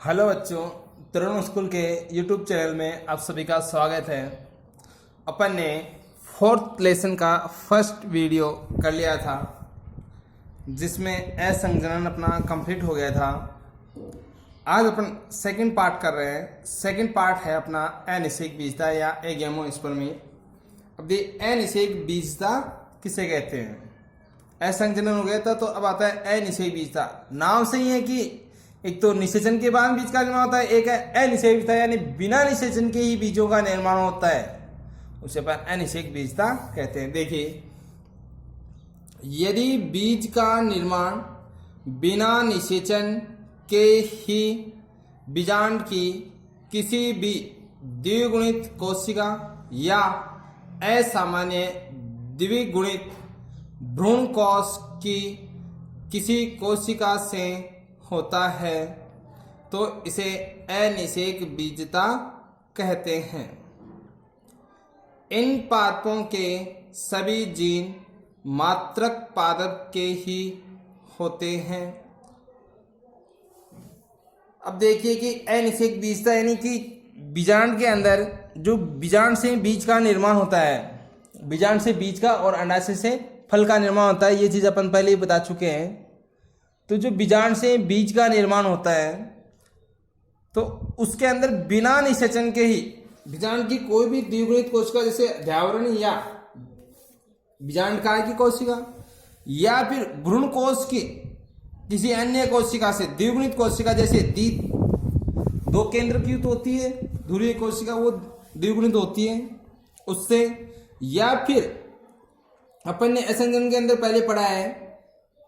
Hello बच्चों, तरुण school के YouTube channel में आप सभी का स्वागत है। अपन ने फोर्थ लेसन का फर्स्ट वीडियो कर लिया था जिसमें असंजनन अपना कंप्लीट हो गया था। आज अपन सेकंड पार्ट कर रहे हैं। सेकंड पार्ट है अपना अनिषेक बीजता या एगेमोस्पर्मी। अब ये अनिषेक बीजता किसे कहते हैं? असंजनन हो गया था तो अब आता है अनिषेक बीजता। नाम से ही है कि एक तो निषेचन के बाद बीज का निर्माण होता है, एक है अनिषेक बीजता यानी बिना निषेचन के ही बीजों का निर्माण होता है, उसे अपन अनिषेक बीजता कहते हैं। देखिए, यदि बीज का निर्माण बिना निषेचन के ही बीजांड की किसी भी द्विगुणित कोशिका या असामान्य द्विगुणित भ्रूण कोश की किसी कोशिका से होता है तो इसे अनिषेक बीजता कहते हैं। इन पादपों के सभी जीन मात्रक पादप के ही होते हैं। अब देखिए कि अनिषेक बीजता यानी कि बीजांड के अंदर जो बीजांड से बीज का निर्माण होता है, बीजांड से बीज का और अंडाशय से फल का निर्माण होता है, ये चीज अपन पहले ही बता चुके हैं। तो जो बीजांड से बीज का निर्माण होता है तो उसके अंदर बिना निषेचन के ही बीजांड की कोई भी द्विगुणित कोशिका जैसे अध्यावरण या बीजांड काय की कोशिका या फिर भ्रूण कोश की किसी अन्य कोशिका से द्विगुणित कोशिका जैसे दो केंद्रकीय होती है ध्रुवीय कोशिका, वो द्विगुणित होती है उससे, या फिर अपन ने असंजन के अंदर पहले पढ़ा है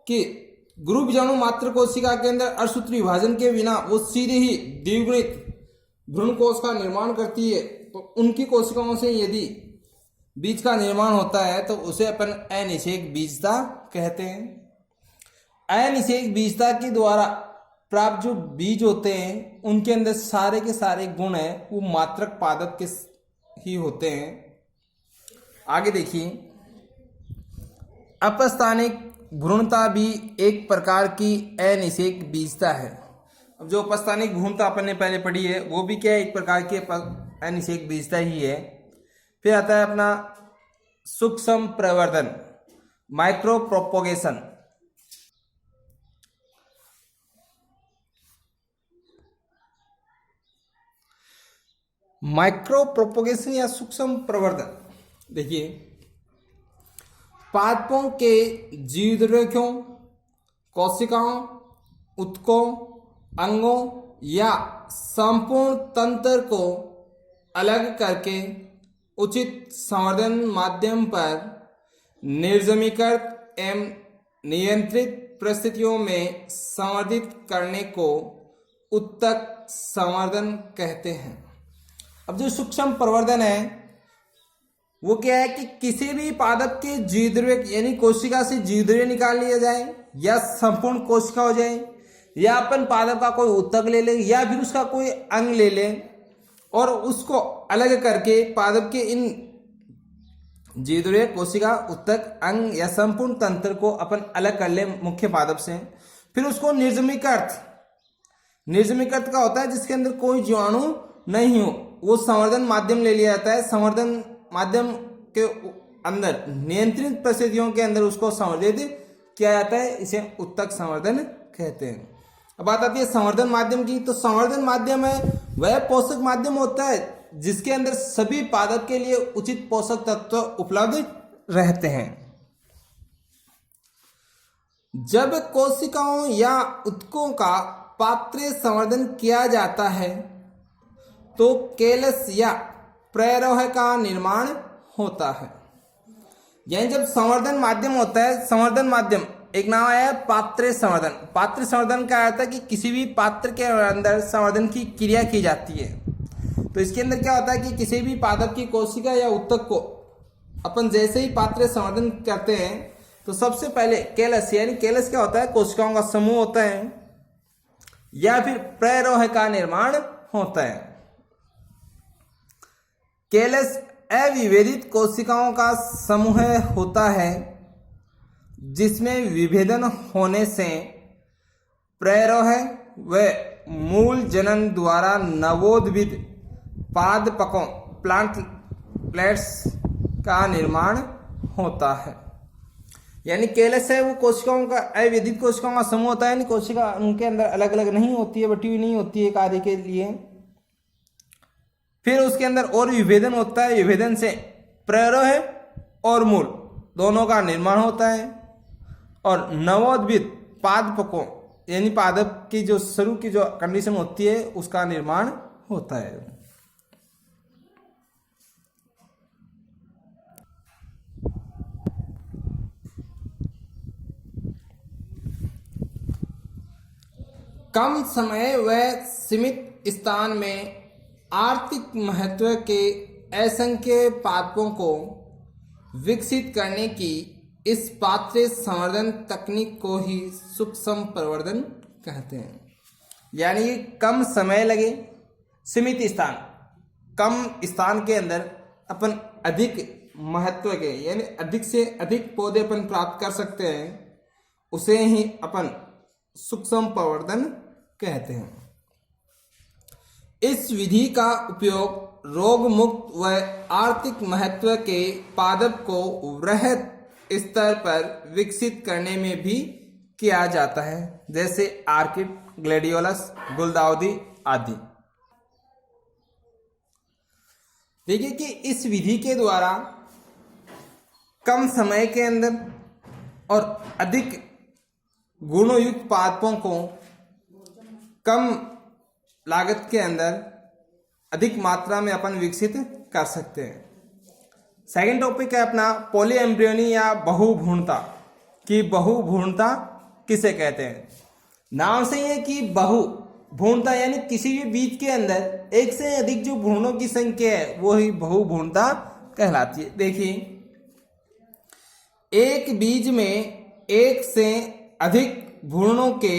कि गुरु बीजाणु मात्र कोशिका के अंदर अर्धसूत्री विभाजन के बिना वो सीधे ही द्विगुणित भ्रूण कोश का निर्माण करती है। तो उनकी कोशिकाओं से यदि बीज का निर्माण होता है तो उसे अपन अनिषेक बीजता कहते हैं। अनिषेक बीजता के द्वारा प्राप्त जो बीज होते हैं उनके अंदर सारे के सारे गुण हैं वो मात्रक पादप के ही होते हैं। आगे देखिए, अपस्थानिक भ्रूणता भी एक प्रकार की अनिषेक बीजता है। अब जो उपस्थानिक भ्रूणता अपन ने पहले पढ़ी है वो भी क्या है, एक प्रकार की अनिषेक बीजता ही है। फिर आता है अपना सूक्ष्म प्रवर्धन, माइक्रो प्रोपोगेशन। माइक्रो प्रोपोगेशन या सूक्ष्म प्रवर्धन, देखिए पादपों के जीवद्रव्यों, कोशिकाओं, ऊतकों, अंगों या संपूर्ण तंत्र को अलग करके उचित संवर्धन माध्यम पर निर्जमीकृत एवं नियंत्रित परिस्थितियों में संवर्धित करने को उत्तक संवर्धन कहते हैं। अब जो सूक्ष्म प्रवर्धन है वो क्या है कि किसी भी पादप के जीवद्रव्य यानी कोशिका से जीवद्रव्य निकाल लिया जाए या संपूर्ण कोशिका हो जाए या अपन पादप का कोई ऊतक ले लें या फिर उसका कोई अंग ले लें और उसको अलग करके पादप के इन जीवद्रव्य कोशिका, ऊतक, अंग या संपूर्ण तंत्र को अपन अलग कर लें मुख्य पादप से। फिर उसको निर्जमीकृत का होता है जिसके अंदर कोई जीवाणु नहीं हो, वो संवर्धन माध्यम ले लिया जाता है। संवर्धन माध्यम के अंदर नियंत्रित परिस्थितियों के अंदर उसको संवर्धित किया जाता है, इसे उत्तक संवर्धन कहते हैं। अब बात आती है संवर्धन माध्यम की। तो संवर्धन माध्यम है वह पोषक माध्यम होता है जिसके अंदर सभी पादप के लिए उचित पोषक तत्व उपलब्ध रहते हैं। जब कोशिकाओं या ऊतकों का पात्रीय संवर्धन किया जाता है तो केलस या प्ररोह का निर्माण होता है। यानी जब संवर्धन माध्यम होता है, संवर्धन माध्यम एक नाम है पात्रीय संवर्धन। पात्रीय संवर्धन का अर्थ है कि किसी भी पात्र के अंदर संवर्धन की क्रिया की जाती है। तो इसके अंदर क्या होता है कि किसी भी पादप की कोशिका या ऊतक को अपन जैसे ही पात्रीय संवर्धन करते हैं तो सबसे पहले केलस, यानी केलस क्या होता है, कोशिकाओं का समूह होता है या फिर प्ररोह का निर्माण होता है। केलस अविभेदित कोशिकाओं का समूह होता है जिसमें विभेदन होने से प्ररोह व मूल जनन द्वारा नवोद्भिद पादपकों प्लांटलेट्स का निर्माण होता है। यानी कैलस है वो कोशिकाओं का अविदित कोशिकाओं का समूह होता है। यानी कोशिका उनके अंदर अलग अलग नहीं होती है, बटी हुई नहीं होती है कार्य के लिए। फिर उसके अंदर और विभेदन होता है। विभेदन से प्ररोह और मूल दोनों का निर्माण होता है। और नवोद्भिद पादपकों यानी पादप की जो शुरू की जो कंडीशन होती है उसका निर्माण होता है। कम समय व सीमित स्थान में आर्थिक महत्व के असंख्य पादपों को विकसित करने की इस पात्र संवर्धन तकनीक को ही सूक्ष्म प्रवर्धन कहते हैं। यानी कम समय लगे, सीमित स्थान, कम स्थान के अंदर अपन अधिक महत्व के यानी अधिक से अधिक पौधे अपन प्राप्त कर सकते हैं, उसे ही अपन सूक्ष्म प्रवर्धन कहते हैं। इस विधि का उपयोग रोग मुक्त व आर्थिक महत्व के पादप को वृहद स्तर पर विकसित करने में भी किया जाता है, जैसे आर्किड, ग्लैडियोलस, गुलदाउदी आदि। देखिए कि इस विधि के द्वारा कम समय के अंदर और अधिक गुणयुक्त पादपों को कम लागत के अंदर अधिक मात्रा में अपन विकसित कर सकते हैं। सेकंड टॉपिक है अपना पॉलीएम्ब्रियोनी या बहुभ्रूणता। कि बहुभ्रूणता किसे कहते हैं? नाम से ही है कि बहुभ्रूणता यानी किसी भी बीज के अंदर एक से अधिक जो भ्रूणों की संख्या है वो ही बहुभ्रूणता कहलाती है। देखिए, एक बीज में एक से अधिक भ्रूणों के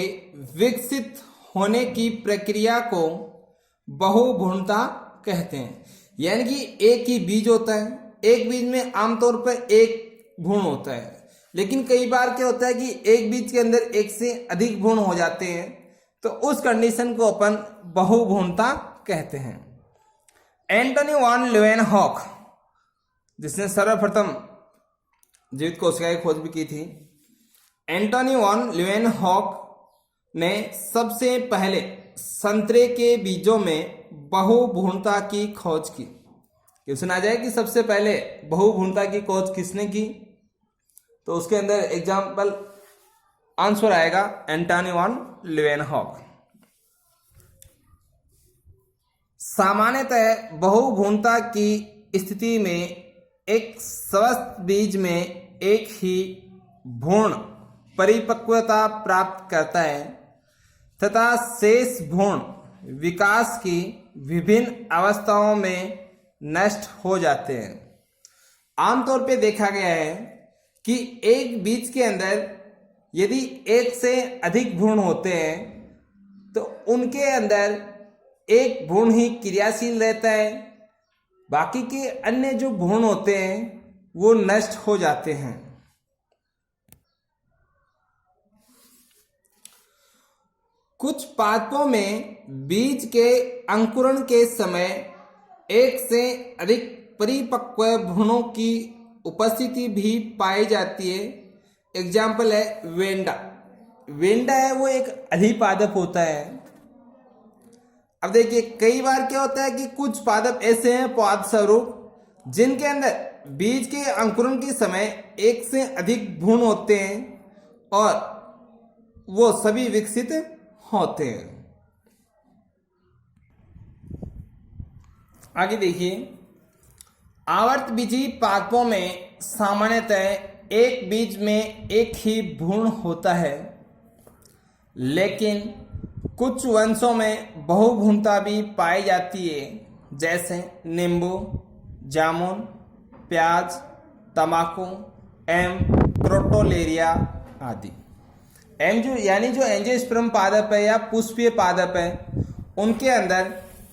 विकसित होने की प्रक्रिया को बहुभ्रूणता कहते हैं। यानी कि एक ही बीज होता है, एक बीज में आमतौर पर एक भ्रूण होता है, लेकिन कई बार क्या होता है कि एक बीज के अंदर एक से अधिक भ्रूण हो जाते हैं, तो उस कंडीशन को अपन बहुभ्रूणता कहते हैं। एंटोनी वॉन लीeuwenhoek, जिसने सर्वप्रथम जीवित कोशिका की खोज भी की थी, एंटोनी वॉन लीeuwenhoek ने सबसे पहले संतरे के बीजों में बहुभ्रूणता की खोज की। क्वेश्चन आ जाए कि सबसे पहले बहुभ्रूणता की खोज किसने की, तो उसके अंदर एग्जाम्पल आंसर आएगा एंटोनी वॉन लीeuwenhoek। सामान्यतः बहुभ्रूणता की स्थिति में एक स्वस्थ बीज में एक ही भ्रूण परिपक्वता प्राप्त करता है तथा शेष भ्रूण विकास की विभिन्न अवस्थाओं में नष्ट हो जाते हैं। आमतौर पे देखा गया है कि एक बीज के अंदर यदि एक से अधिक भ्रूण होते हैं तो उनके अंदर एक भ्रूण ही क्रियाशील रहता है, बाकी के अन्य जो भ्रूण होते हैं वो नष्ट हो जाते हैं। कुछ पादपों में बीज के अंकुरण के समय एक से अधिक परिपक्व भ्रूणों की उपस्थिति भी पाई जाती है। एग्जाम्पल है वेंडा। वेंडा है वो एक अधिपादप होता है। अब देखिए, कई बार क्या होता है कि कुछ पादप ऐसे हैं पाद स्वरूप जिनके अंदर बीज के अंकुरण के समय एक से अधिक भ्रूण होते हैं और वो सभी विकसित होते हैं। आगे देखिए, आवर्तबीजी पादपों में सामान्यतः एक बीज में एक ही भ्रूण होता है, लेकिन कुछ वंशों में बहुभ्रूणता भी पाई जाती है, जैसे नींबू, जामुन, प्याज, तंबाकू, क्रोटोलेरिया आदि। जो एंजियोस्पर्म पादप है या पुष्पीय पादप है, उनके अंदर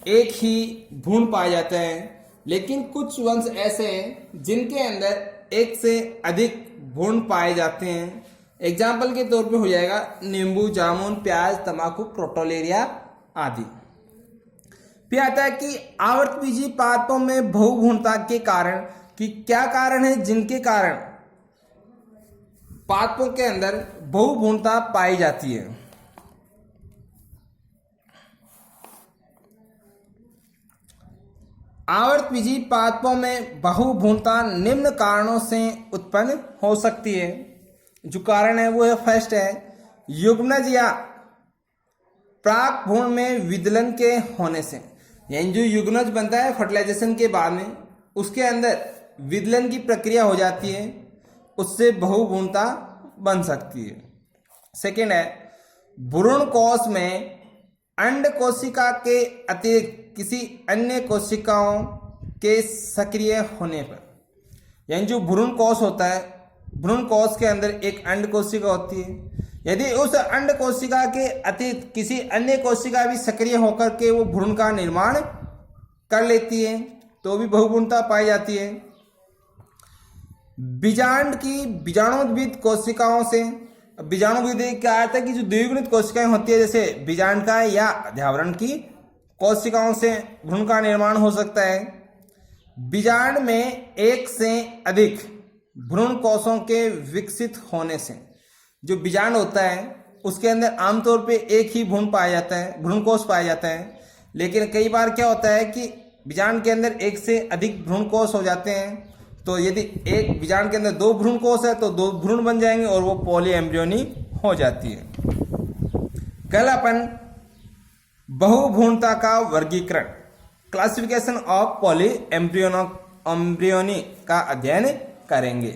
एक ही भ्रूण पाया जाता है, लेकिन कुछ वंश ऐसे हैं जिनके अंदर एक से अधिक भ्रूण पाए जाते हैं, एग्जाम्पल के तौर पे हो जाएगा नींबू, जामुन, प्याज, तंबाकू, क्रोटोलेरिया आदि। फिर आता है कि आवर्तबीजी पादपों में बहुभुनता के कारण, कि क्या कारण है जिनके कारण पादपों के अंदर बहुभुनता पाई जाती है। आवर्तबीजी पादपों में बहुभुनता निम्न कारणों से उत्पन्न हो सकती है। जो कारण है वो है, फर्स्ट है युग्मनज या प्राक भ्रूण में विदलन के होने से, यानी जो युग्मनज बनता है फर्टिलाइजेशन के बाद में, उसके अंदर विदलन की प्रक्रिया हो जाती है, उससे बहुभ्रूणता बन सकती है। सेकेंड है भ्रूण कोश में अंड कोशिका के अतिरिक्त किसी अन्य कोशिकाओं के सक्रिय होने पर, यानी जो भ्रूण कोश होता है, भ्रूण कोश के अंदर एक अंड कोशिका होती है, यदि उस अंड कोशिका के अतिरिक्त किसी अन्य कोशिका भी सक्रिय होकर के वो भ्रूण का निर्माण कर लेती है तो भी बहुभ्रूणता पाई जाती है। बीजांड की बीजाणुद्भिद कोशिकाओं से, बीजाणुद्भिद क्या आता है कि जो द्विगुणित कोशिकाएं होती है, जैसे बीजांड या अध्यावरण की कोशिकाओं से भ्रूण का निर्माण हो सकता है। बीजांड में एक से अधिक भ्रूण कोशों के विकसित होने से, जो बीजांड होता है उसके अंदर आमतौर पे एक ही भ्रूण पाया जाता है, भ्रूण कोश पाया जाता है, लेकिन कई बार क्या होता है कि बीजांड के अंदर एक से अधिक भ्रूण कोश हो जाते हैं। तो यदि एक बीजांड के अंदर 2 भ्रूण कोश है तो 2 भ्रूण बन जाएंगे और वो पॉली एम्ब्रियोनी हो जाती है। कल अपन बहुभ्रूणता का वर्गीकरण, क्लासिफिकेशन ऑफ पॉली एम्ब्रियोनी का अध्ययन करेंगे।